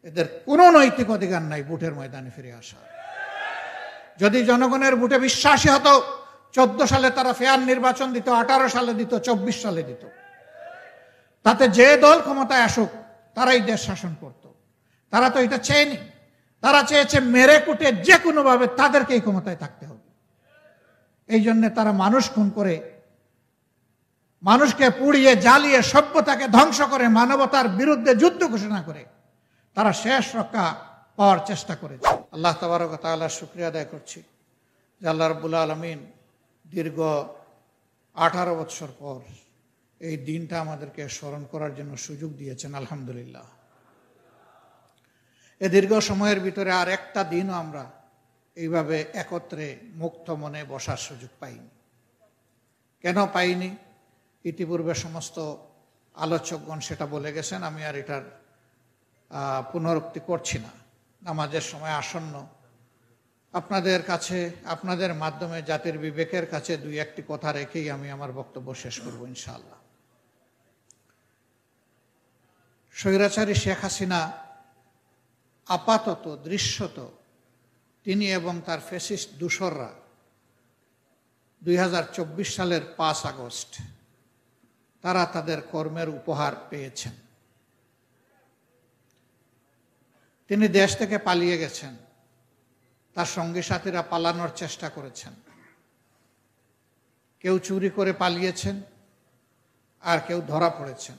এদের কোনো নৈতিক অধিকার নাই ভোটের ময়দানে ফিরে আসা। যদি জনগণের ভোটে বিশ্বাসী হতো, 14 সালে তারা ফেয়ার নির্বাচন দিত, 18 সালে দিত, 24 সালে দিত। তাতে যে দল ক্ষমতায় আসুক তারাই দেশ শাসন করত। তারা তো এটা চেয়নি। তারা চেয়েছে মেরে কুটে যে কোনোভাবে তাদেরকেই ক্ষমতায় থাকতে হবে। এই জন্য তারা মানুষ খুন করে, মানুষকে পুড়িয়ে জ্বালিয়ে সভ্যতাকে ধ্বংস করে, মানবতার বিরুদ্ধে যুদ্ধ ঘোষণা করে তারা শেষ রক্ষা পাওয়ার চেষ্টা করেছে। আল্লাহ তাবারক ওয়া তাআলার শুকরিয়া আদায় করছি যে আল্লাহ রাব্বুল আলামিন দীর্ঘ 18 বছর পর এই দিনটা আমাদেরকে স্মরণ করার জন্য সুযোগ দিয়েছেন। আলহামদুলিল্লাহ। এই দীর্ঘ সময়ের ভিতরে আর একটা দিনও আমরা এইভাবে একত্রে মুক্ত মনে বসার সুযোগ পাইনি। কেন পাইনি? ইতিপূর্বে সমস্ত আলোচকগণ সেটা বলে গেছেন, আমি আর এটার পুনরুক্তি করছি না। নামাজের সময় আসন্ন, আপনাদের কাছে, আপনাদের মাধ্যমে জাতির বিবেকের কাছে দুই একটি কথা রেখেই আমি আমার বক্তব্য শেষ করব ইনশাআল্লাহ। স্বৈরাচারী শেখ হাসিনা আপাতত দৃশ্যত তিনি এবং তার ফ্যাসিস্ট দূষররা 2024 সালের 5 আগস্ট তারা তাদের কর্মের উপহার পেয়েছেন। তিনি দেশ থেকে পালিয়ে গেছেন, তার সঙ্গী সাথীরা পালানোর চেষ্টা করেছেন। কেউ চুরি করে পালিয়েছেন, আর কেউ ধরা পড়েছেন।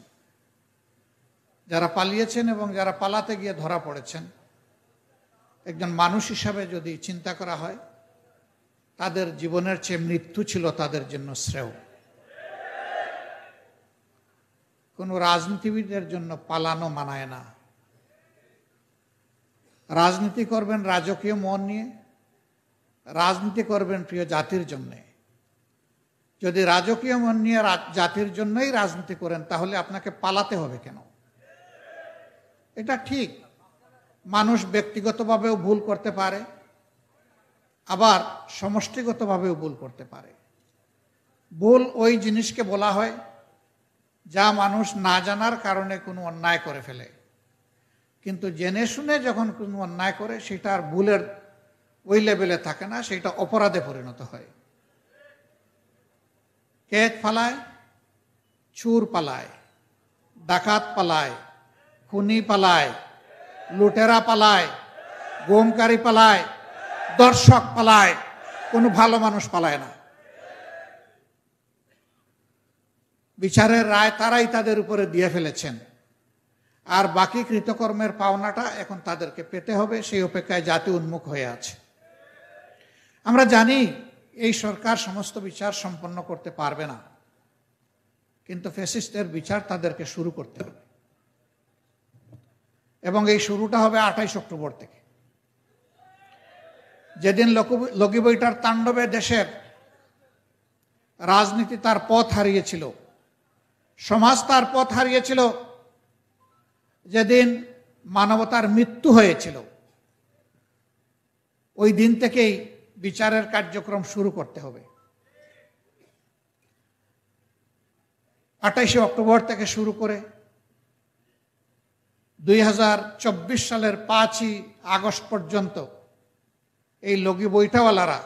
যারা পালিয়েছেন এবং যারা পালাতে গিয়ে ধরা পড়েছেন, একজন মানুষ হিসাবে যদি চিন্তা করা হয়, তাদের জীবনের চেয়ে মৃত্যু ছিল তাদের জন্য শ্রেয়। কোনো রাজনীতিবিদের জন্য পালানো মানায় না। রাজনীতি করবেন রাজকীয় মন নিয়ে, রাজনীতি করবেন প্রিয় জাতির জন্যে। যদি রাজকীয় মন নিয়ে জাতির জন্যই রাজনীতি করেন, তাহলে আপনাকে পালাতে হবে কেন? এটা ঠিক, মানুষ ব্যক্তিগতভাবেও ভুল করতে পারে, আবার সমষ্টিগতভাবেও ভুল করতে পারে। ভুল ওই জিনিসকে বলা হয় যা মানুষ না জানার কারণে কোনো অন্যায় করে ফেলে, কিন্তু জেনে শুনে যখন কোনো অন্যায় করে সেটা আর ভুলের ওই লেভেলে থাকে না, সেটা অপরাধে পরিণত হয়। কেত পালায়, চুর পালায়, ডাকাত পালায়, খুনি পালায়, লুটেরা পালায়, গোমকারী পালায়, দর্শক পালায়, কোনো ভালো মানুষ পালায় না। বিচারের রায় তারাই তাদের উপরে দিয়ে ফেলেছেন, আর বাকি কৃতকর্মের পাওনাটা এখন তাদেরকে পেতে হবে, সেই অপেক্ষায় জাতি উন্মুখ হয়ে আছে। আমরা জানি এই সরকার সমস্ত বিচার সম্পন্ন করতে পারবে না, কিন্তু ফ্যাসিস্টের বিচার তাদেরকে শুরু করতে হবে, এবং এই শুরুটা হবে 28 অক্টোবর থেকে। যেদিন লগিবইটার তাণ্ডবে দেশের রাজনীতি তার পথ হারিয়েছিল, সমাজ তার পথ হারিয়েছিল, যেদিন মানবতার মৃত্যু হয়েছিল, ওই দিন থেকেই বিচারের কার্যক্রম শুরু করতে হবে। 28 অক্টোবর থেকে শুরু করে 2024 সালের 5ই আগস্ট পর্যন্ত এই লগি বৈঠাওয়ালারা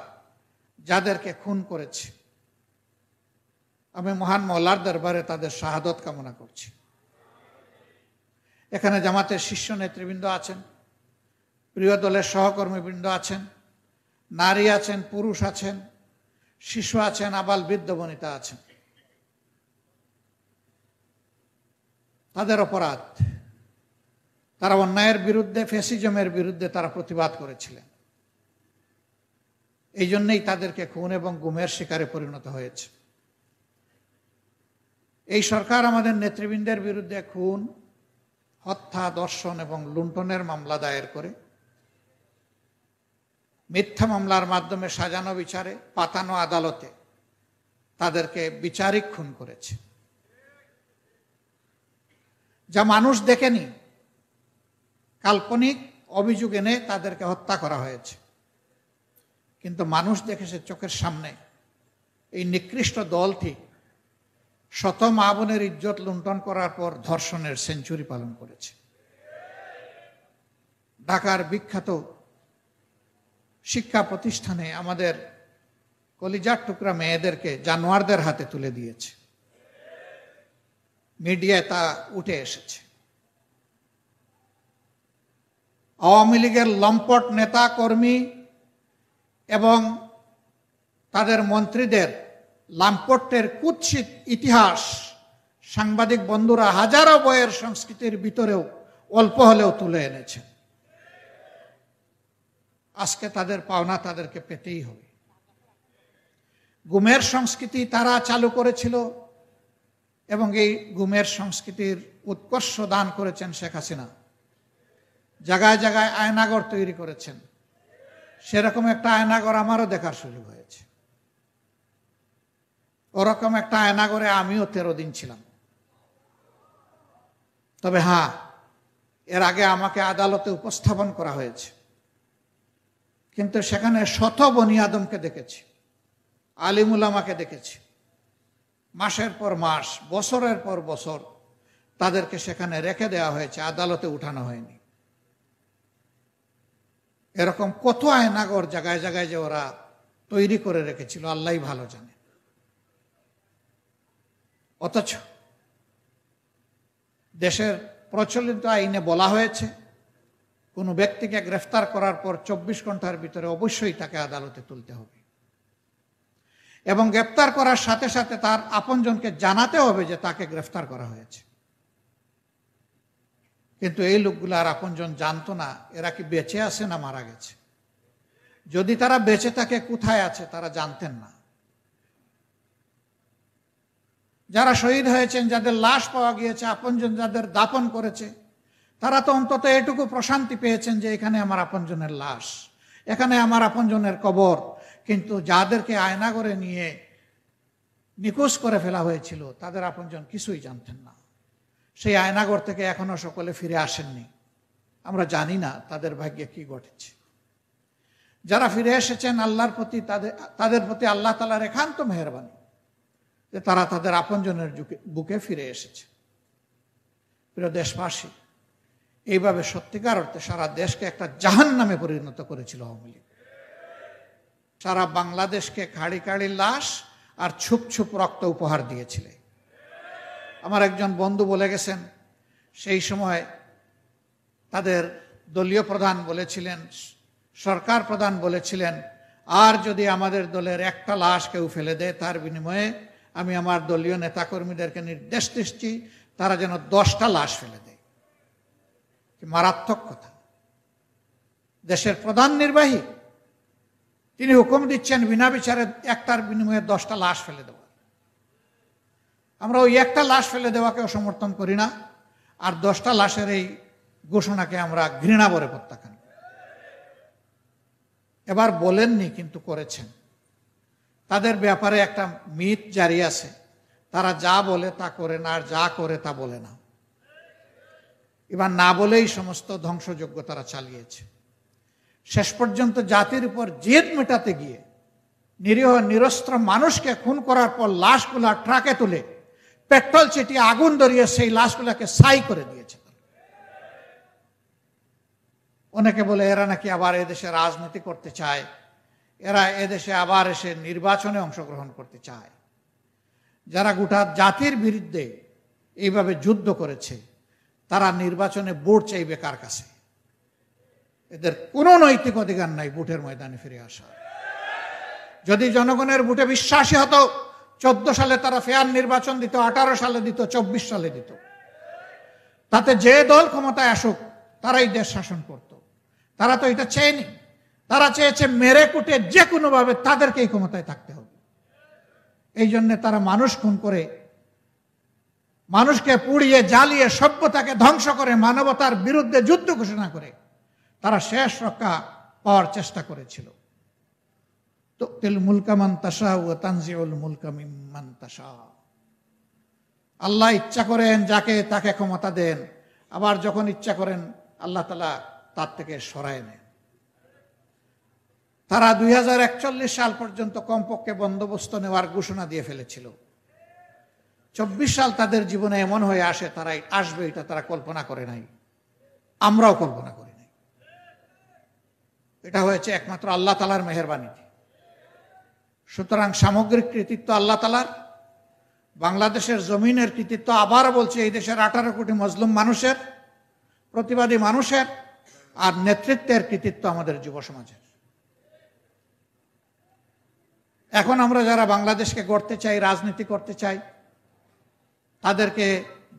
যাদেরকে খুন করেছে, আমি মহান মওলার দরবারে তাদের শাহাদত কামনা করছি। এখানে জামাতের শীর্ষ নেতৃবৃন্দ আছেন, প্রিয় দলের সহকর্মীবৃন্দ আছেন, নারী আছেন, পুরুষ আছেন, শিশু আছেন, আবাল বৃদ্ধ বনিতা আছেন। তাদের অপরাধ, তারা অন্যায়ের বিরুদ্ধে, ফ্যাসিজমের বিরুদ্ধে তারা প্রতিবাদ করেছিলেন। এই জন্যই তাদেরকে খুন এবং গুমের শিকারে পরিণত হয়েছে। এই সরকার আমাদের নেতৃবৃন্দের বিরুদ্ধে খুন, হত্যা, ধর্ষণ এবং লুণ্ঠনের মামলা দায়ের করে মিথ্যা মামলার মাধ্যমে সাজানো বিচারে, পাতানো আদালতে তাদেরকে বিচারিক খুন করেছে, যা মানুষ দেখেনি। কাল্পনিক অভিযোগ এনে তাদেরকে হত্যা করা হয়েছে, কিন্তু মানুষ দেখেছে চোখের সামনে এই নিকৃষ্ট দলটি শত মা বোনের ইজ্জত লুণ্ঠন করার পর ধর্ষণের সেঞ্চুরি পালন করেছে। ঢাকার বিখ্যাত শিক্ষা প্রতিষ্ঠানে আমাদের কলিজার টুকরা মেয়েদেরকে জানোয়ারদের হাতে তুলে দিয়েছে। মিডিয়ায় তা উঠে এসেছে। আওয়ামী লীগের লম্পট নেতা কর্মী এবং তাদের মন্ত্রীদের লাম্পটের কুৎসিত ইতিহাস সাংবাদিক বন্ধুরা হাজারো বইয়ের সংস্কৃতির ভিতরেও অল্প হলেও তুলে এনেছে। আজকে তাদের পাওনা তাদেরকে পেতেই হবে। গুমের সংস্কৃতি তারা চালু করেছিল এবং এই গুমের সংস্কৃতির উৎকর্ষ দান করেছেন শেখ হাসিনা। জায়গায় জায়গায় আয়নাগর তৈরি করেছেন। সেরকম একটা আয়নাগর আমারও দেখার সুযোগ হয়েছে। ওরকম একটা আয়নাগরে আমিও 13 দিন ছিলাম। তবে হ্যাঁ, এর আগে আমাকে আদালতে উপস্থাপন করা হয়েছে, কিন্তু সেখানে শত বনি আদমকে দেখেছি, আলিম উলামাকে দেখেছি। মাসের পর মাস, বছরের পর বছর তাদেরকে সেখানে রেখে দেওয়া হয়েছে, আদালতে উঠানো হয়নি। এরকম কত আয়নাগর জায়গায় জায়গায় যে ওরা তৈরি করে রেখেছিল আল্লাহই ভালো জানে। অথচ দেশের প্রচলিত আইনে বলা হয়েছে কোনো ব্যক্তিকে গ্রেফতার করার পর 24 ঘন্টার ভিতরে অবশ্যই তাকে আদালতে তুলতে হবে এবং গ্রেফতার করার সাথে সাথে তার আপনজনকে জানাতে হবে যে তাকে গ্রেফতার করা হয়েছে। কিন্তু এই লোকগুলো আর আপনজন জানতো না এরা কি বেঁচে আছে না মারা গেছে। যদি তারা বেঁচে থাকে কোথায় আছে তারা জানতেন না। যারা শহীদ হয়েছেন, যাদের লাশ পাওয়া গিয়েছে, আপনজন যাদের দাফন করেছে, তারা তো অন্তত এটুকু প্রশান্তি পেয়েছেন যে এখানে আমার আপনজনের লাশ, এখানে আমার আপনজনের কবর। কিন্তু যাদেরকে আয়নাগরে নিয়ে নিখোঁজ করে ফেলা হয়েছিল তাদের আপনজন কিছুই জানতেন না। সেই আয়নাগর থেকে এখনো সকলে ফিরে আসেননি। আমরা জানি না তাদের ভাগ্যে কি ঘটেছে। যারা ফিরে এসেছেন আল্লাহর প্রতি তাদের প্রতি আল্লাহ তাআলার একান্ত মেহেরবানি যে তারা তাদের আপনজনের বুকে ফিরে এসেছে। প্রিয় দেশবাসী, এইভাবে সত্যিকার অর্থে সারা দেশকে একটা জাহান্নামে পরিণত করেছিল আওয়ামী লীগ। সারা বাংলাদেশকে খাড়ি খাড়ি লাশ আর ছুপ ছুপ রক্ত উপহার দিয়েছিল। আমার একজন বন্ধু বলে গেছেন, সেই সময় তাদের দলীয় প্রধান বলেছিলেন, সরকার প্রধান বলেছিলেন, আর যদি আমাদের দলের একটা লাশ কেউ ফেলে দেয় তার বিনিময়ে আমি আমার দলীয় নেতাকর্মীদেরকে নির্দেশ দিচ্ছি তারা যেন 10টা লাশ ফেলে দেয়। মারাত্মক কথা। দেশের প্রধান নির্বাহী তিনি হুকুম দিচ্ছেন বিনা বিচারে একটার বিনিময়ে 10টা লাশ ফেলে দেওয়া। আমরা ওই একটা লাশ ফেলে দেওয়াকেও সমর্থন করি না, আর 10টা লাশের এই ঘোষণাকে আমরা ঘৃণা ভরে প্রত্যাখ্যান করি। এবার বলেননি কিন্তু করেছেন। তাদের ব্যাপারে একটা মিথ জারি আছে, তারা যা বলে তা করে না, আর যা করে তা বলে না। এবার না বলেই সমস্ত ধ্বংসযজ্ঞ তারা চালিয়েছে। শেষ পর্যন্ত জাতির উপর জেদ মেটাতে গিয়ে নিরীহ নিরস্ত্র মানুষকে খুন করার পর লাশগুলা ট্রাকে তুলে পেট্রোল ছিটিয়ে আগুন ধরিয়ে সেই লাশগুলাকে ছাই করে দিয়েছে। অনেকে বলে এরা নাকি আবার এদেশে রাজনীতি করতে চায়, এরা এদেশে আবার এসে নির্বাচনে অংশগ্রহণ করতে চায়। যারা গোটা জাতির বিরুদ্ধে এইভাবে যুদ্ধ করেছে তারা নির্বাচনে ভোট চাইবে কার কাছে? এদের কোনো নৈতিক অধিকার নাই ভোটের ময়দানে ফিরে আসা। যদি জনগণের ভোটে বিশ্বাসী হতো, 14 সালে তারা ফেয়ার নির্বাচন দিত, 18 সালে দিত, 24 সালে দিত। তাতে যে দল ক্ষমতায় আসুক তারাই দেশ শাসন করত। তারা তো এটা চেয়নি। তারা চেয়েছে মেরে কুটে যে কোনো ভাবে তাদেরকেই ক্ষমতায় থাকতে হবে। এই জন্য তারা মানুষ খুন করে, মানুষকে পুড়িয়ে জ্বালিয়ে সভ্যতাকে ধ্বংস করে, মানবতার বিরুদ্ধে যুদ্ধ ঘোষণা করে তারা শেষ রক্ষা পাওয়ার চেষ্টা করেছিল। তুতিল মুলকা মান তাশা ওয়া তানজিউল মুলকা মিম্মান তাশা। আল্লাহ ইচ্ছা করেন যাকে তাকে ক্ষমতা দেন, আবার যখন ইচ্ছা করেন আল্লাহ তাআলা তার থেকে সরায় নেন। তারা 2041 সাল পর্যন্ত কমপক্ষে বন্দোবস্ত নেওয়ার ঘোষণা দিয়ে ফেলেছিল। 24 সাল তাদের জীবনে এমন হয়ে আসে, তারাই আসবে এটা তারা কল্পনা করে নাই, আমরাও কল্পনা করি নাই। এটা হয়েছে একমাত্র আল্লাহ তাআলার মেহেরবানিতে। সুতরাং সামগ্রিক কৃতিত্ব আল্লাহ তাআলার, বাংলাদেশের জমিনের কৃতিত্ব আবার বলছে এই দেশের 18 কোটি মজলুম মানুষের, প্রতিবাদী মানুষের, আর নেতৃত্বের কৃতিত্ব আমাদের যুব সমাজের। এখন আমরা যারা বাংলাদেশকে গড়তে চাই, রাজনীতি করতে চাই, তাদেরকে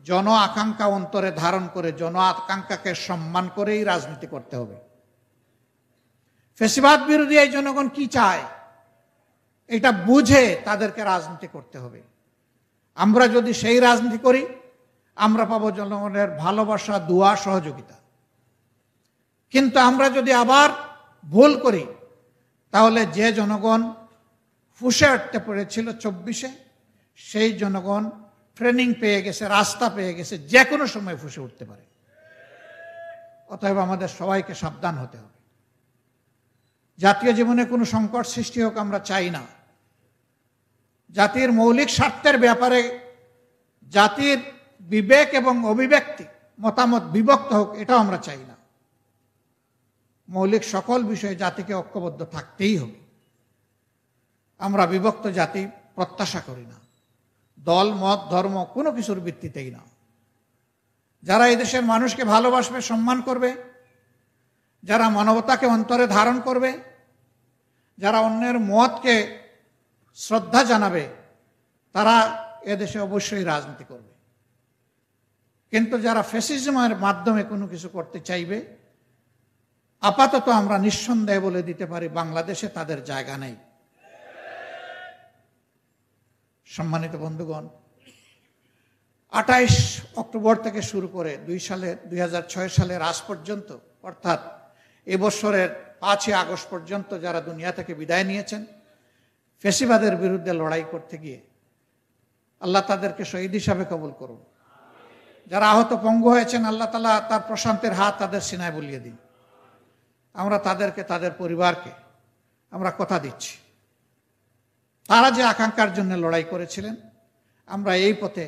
জন আকাঙ্ক্ষা অন্তরে ধারণ করে, জন আকাঙ্ক্ষাকে সম্মান করেই রাজনীতি করতে হবে। ফ্যাসিবাদ বিরোধী এই জনগণ কি চায় এটা বুঝে তাদেরকে রাজনীতি করতে হবে। আমরা যদি সেই রাজনীতি করি, আমরা পাবো জনগণের ভালোবাসা, দোয়া, সহযোগিতা। কিন্তু আমরা যদি আবার ভুল করি, তাহলে যে জনগণ ফুঁসে উঠতে পড়েছিল 24-এ, সেই জনগণ ট্রেনিং পেয়ে গেছে, রাস্তা পেয়ে গেছে, যে কোনো সময় ফুঁসে উঠতে পারে। অতএব আমাদের সবাইকে সাবধান হতে হবে। জাতীয় জীবনে কোনো সংকট সৃষ্টি হোক আমরা চাই না। জাতির মৌলিক স্বার্থের ব্যাপারে জাতির বিবেক এবং অভিব্যক্তি মতামত বিভক্ত হোক, এটাও আমরা চাই না। মৌলিক সকল বিষয়ে জাতিকে ঐক্যবদ্ধ থাকতেই হবে। আমরা বিভক্ত জাতি প্রত্যাশা করি না, দল, মত, ধর্ম কোনো কিছুর ভিত্তিতেই না। যারা এই দেশের মানুষকে ভালোবাসবে, সম্মান করবে, যারা মানবতাকে অন্তরে ধারণ করবে, যারা অন্যের মতকে শ্রদ্ধা জানাবে, তারা এদেশে অবশ্যই রাজনীতি করবে। কিন্তু যারা ফ্যাসিজমের মাধ্যমে কোনো কিছু করতে চাইবে, আপাতত আমরা নিঃসন্দেহে বলে দিতে পারি বাংলাদেশে তাদের জায়গা নেই। সম্মানিত বন্ধুগণ, 28 অক্টোবর থেকে শুরু করে 2006 সালের আজ পর্যন্ত, অর্থাৎ এবছরের 5 আগস্ট পর্যন্ত যারা দুনিয়া থেকে বিদায় নিয়েছেন ফ্যাসিবাদের বিরুদ্ধে লড়াই করতে গিয়ে, আল্লাহ তাদেরকে শহীদ হিসাবে কবুল করুন। যারা আহত পঙ্গু হয়েছেন, আল্লাহ তাআলা তার প্রশান্তের হাত তাদের সিনায় বুলিয়ে দিন। আমরা তাদেরকে, তাদের পরিবারকে আমরা কথা দিচ্ছি, তারা যে আকাঙ্ক্ষার জন্য লড়াই করেছিলেন, আমরা এই পথে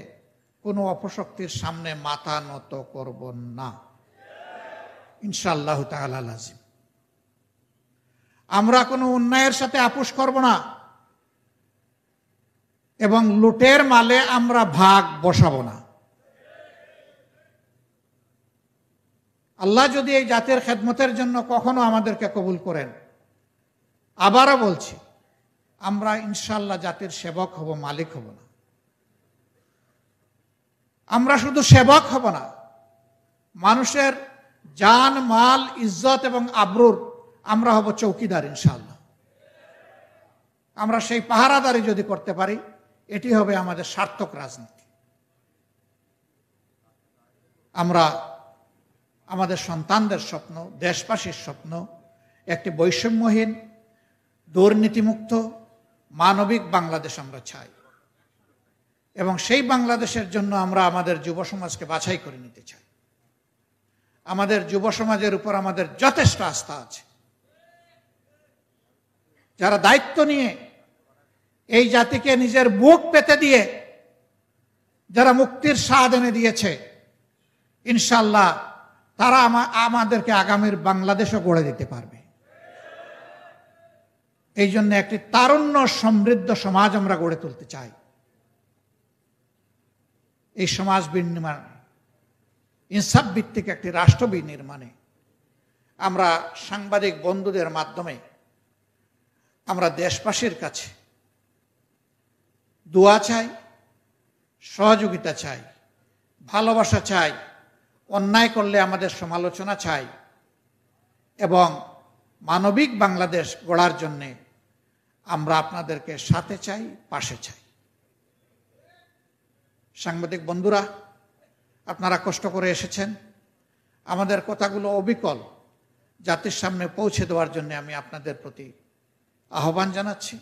কোনো অপশক্তির সামনে মাথা নত করব না, ইনশাআল্লাহ তাআলা লাজিম। আমরা কোনো অন্যায়ের সাথে আপোষ করব না এবং লুটের মালে আমরা ভাগ বসাবো না। আল্লাহ যদি এই জাতির খেদমতের জন্য কখনো আমাদেরকে কবুল করেন, আবারও বলছি, আমরা ইনশাআল্লাহ জাতির সেবক হব, মালিক হব না। আমরা শুধু সেবক হব না, মানুষের জান, মাল, ইজ্জত এবং আবরুর আমরা হব চৌকিদার ইনশাআল্লাহ। আমরা সেই পাহারাদারি যদি করতে পারি, এটি হবে আমাদের সার্থক রাজনীতি। আমরা আমাদের সন্তানদের স্বপ্ন, দেশবাসীর স্বপ্ন একটি বৈষম্যহীন, দুর্নীতিমুক্ত, মানবিক বাংলাদেশ আমরা চাই এবং সেই বাংলাদেশের জন্য আমরা আমাদের যুব সমাজকে বাছাই করে নিতে চাই। আমাদের যুব সমাজের উপর আমাদের যথেষ্ট আস্থা আছে, যারা দায়িত্ব নিয়ে এই জাতিকে নিজের বুক পেতে দিয়ে যারা মুক্তির স্বাদ এনে দিয়েছে, ইনশাআল্লাহ তারা আমাদেরকে আগামীর বাংলাদেশও গড়ে দিতে পারবে। এই জন্য একটি তারুণ্য সমৃদ্ধ সমাজ আমরা গড়ে তুলতে চাই। এই সমাজ বিনির্মাণ, ইনসাফ ভিত্তিক একটি রাষ্ট্র বিনির্মাণে আমরা সাংবাদিক বন্ধুদের মাধ্যমে আমরা দেশবাসীর কাছে দোয়া চাই, সহযোগিতা চাই, ভালোবাসা চাই, অন্যায় করলে আমাদের সমালোচনা চাই এবং মানবিক বাংলাদেশ গড়ার জন্যে আমরা আপনাদেরকে সাথে চাই, পাশে চাই। সাংবাদিক বন্ধুরা, আপনারা কষ্ট করে এসেছেন, আমাদের কথাগুলো অবিকল জাতির সামনে পৌঁছে দেওয়ার জন্য আমি আপনাদের প্রতি আহ্বান জানাচ্ছি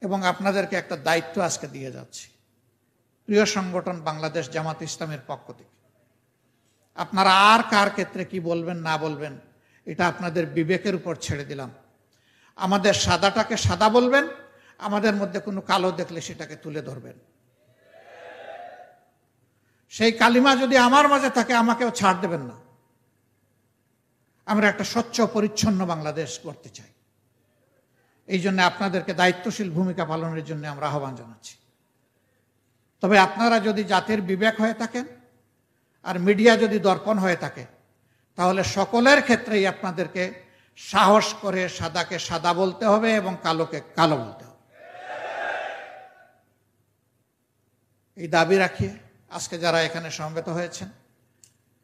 এবং আপনাদেরকে একটা দায়িত্ব আজকে দিয়ে যাচ্ছি। প্রিয় সংগঠন বাংলাদেশ জামাত ইসলামের পক্ষ থেকে আপনারা আর কার ক্ষেত্রে কি বলবেন না বলবেন, এটা আপনাদের বিবেকের উপর ছেড়ে দিলাম। আমাদের সাদাটাকে সাদা বলবেন, আমাদের মধ্যে কোনো কালো দেখলে সেটাকে তুলে ধরবেন। সেই কালিমা যদি আমার মাঝে থাকে, আমাকেও ছাড় দেবেন না। আমরা একটা স্বচ্ছ পরিচ্ছন্ন বাংলাদেশ গড়তে চাই। এই জন্য আপনাদেরকে দায়িত্বশীল ভূমিকা পালনের জন্য আমরা আহ্বান জানাচ্ছি। তবে আপনারা যদি জাতির বিবেক হয়ে থাকেন আর মিডিয়া যদি দর্পণ হয়ে থাকে, তাহলে সকলের ক্ষেত্রেই আপনাদেরকে সাহস করে সাদাকে সাদা বলতে হবে এবং কালোকে কালো বলতে হবে। এই দাবি রাখিয়ে আজকে যারা এখানে সমবেত হয়েছেন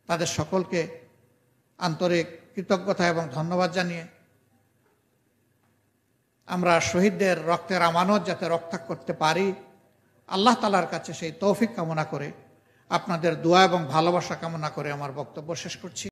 তাদের সকলকে আন্তরিক কৃতজ্ঞতা এবং ধন্যবাদ জানিয়ে আমরা শহীদদের রক্তের আমানত যাতে রক্ষা করতে পারি, আল্লাহ তাআলার কাছে সেই তৌফিক কামনা করে, আপনাদের দোয়া এবং ভালোবাসা কামনা করে আমার বক্তব্য শেষ করছি।